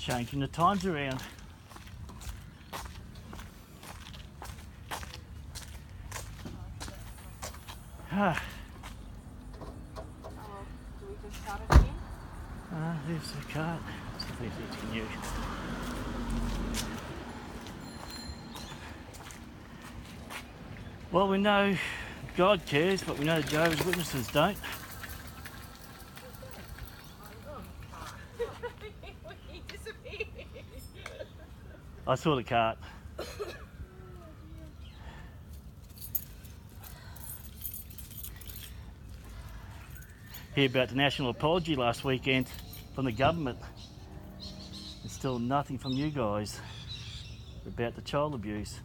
Changing the times around. Ah, Do we just start it again? there's the cart. So please continue. Well, we know God cares, but we know the Jehovah's Witnesses don't. He disappeared. I saw the cart. Hear about the national apology last weekend from the government. There's still nothing from you guys about the child abuse.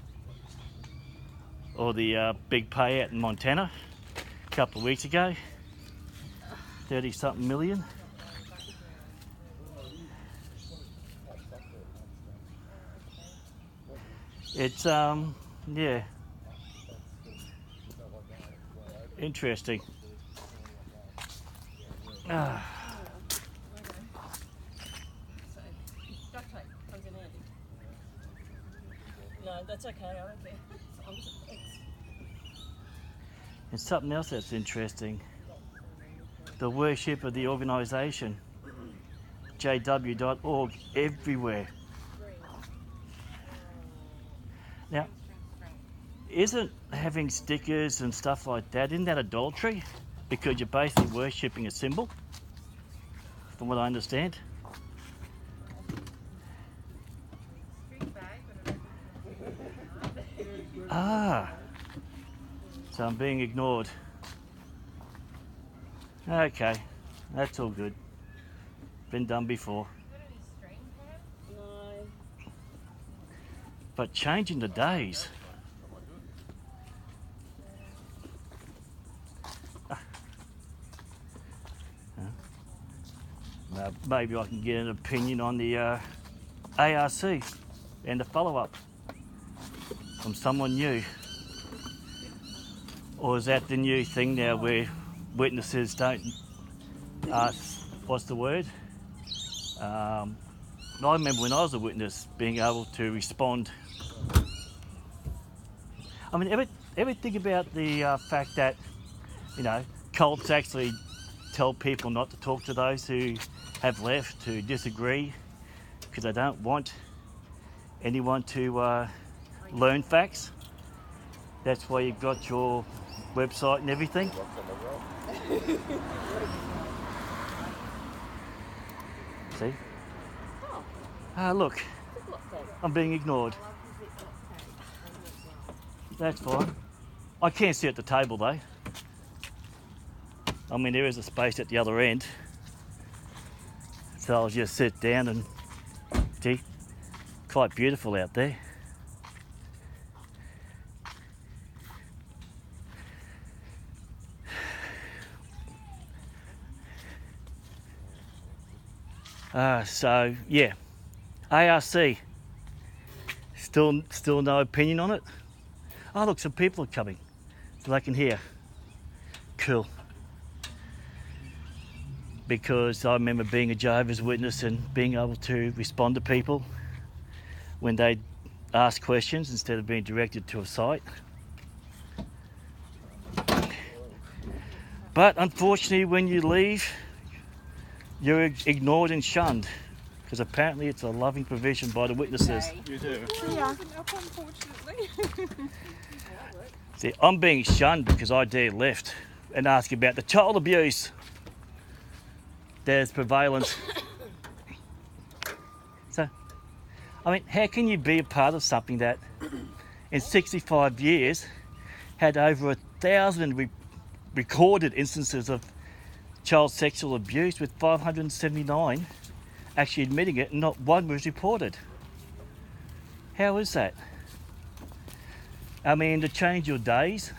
Or the big payout in Montana a couple of weeks ago. 30-something million. It's, yeah. Interesting. Duct tape comes in handy. No, that's okay. I don't think. And something else that's interesting. The worship of the organisation. jw.org everywhere. Now, isn't having stickers and stuff like that, isn't that adultery? Because you're basically worshipping a symbol, from what I understand. Ah, so I'm being ignored. Okay, that's all good. Been done before. No. But changing the days. Maybe I can get an opinion on the ARC and the follow-up from someone new. Or is that the new thing now where witnesses don't ask, what's the word? I remember when I was a witness being able to respond. I mean, ever think about the fact that, you know, cults actually tell people not to talk to those who have left, who disagree, because they don't want anyone to learn facts. That's why you've got your website and everything. See? Ah, look, I'm being ignored. That's fine. I can't sit at the table though. I mean, there is a space at the other end. So I'll just sit down and see. Quite beautiful out there. So yeah, ARC. Still no opinion on it. Oh look, some people are coming, so they can hear. Cool. Because I remember being a Jehovah's Witness and being able to respond to people when they ask questions instead of being directed to a site. But unfortunately, when you leave, you're ignored and shunned, because apparently it's a loving provision by the witnesses. You do. Yeah. Unfortunately. See, I'm being shunned because I dare left and ask about the child abuse that's prevalent. So, I mean, how can you be a part of something that in 65 years had over 1,000 recorded instances of child sexual abuse, with 579 actually admitting it and not one was reported? How is that? I mean, to change your days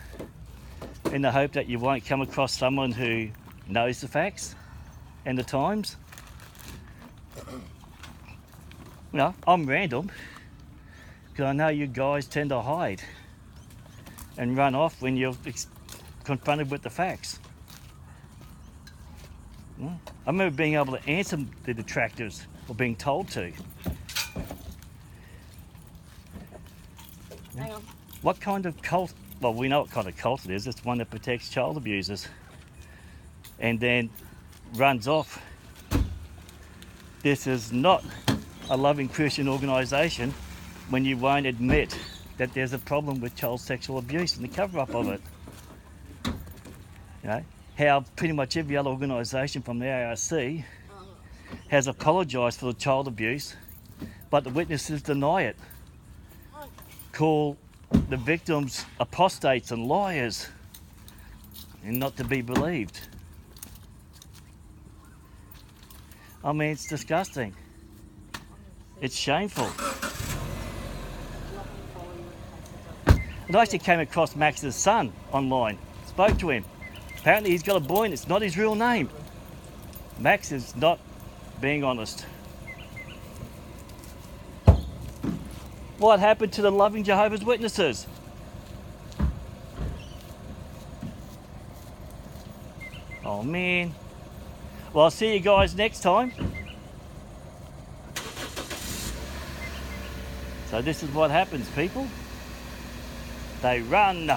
in the hope that you won't come across someone who knows the facts and the times. You know, I'm random because I know you guys tend to hide and run off when you're confronted with the facts. I remember being able to answer the detractors, or being told to. Hang on. What kind of cult? Well, we know what kind of cult it is. It's one that protects child abusers and then runs off. This is not a loving Christian organisation when you won't admit that there's a problem with child sexual abuse and the cover-up of it. You know, how pretty much every other organisation from the ARC has apologised for the child abuse, but the witnesses deny it. Call the victims apostates and liars and not to be believed. I mean, it's disgusting. It's shameful. And I actually came across Max's son online, spoke to him. Apparently he's got a boy and it's not his real name. Max is not being honest. What happened to the loving Jehovah's Witnesses? Oh man. Well, I'll see you guys next time. So this is what happens, people. They run.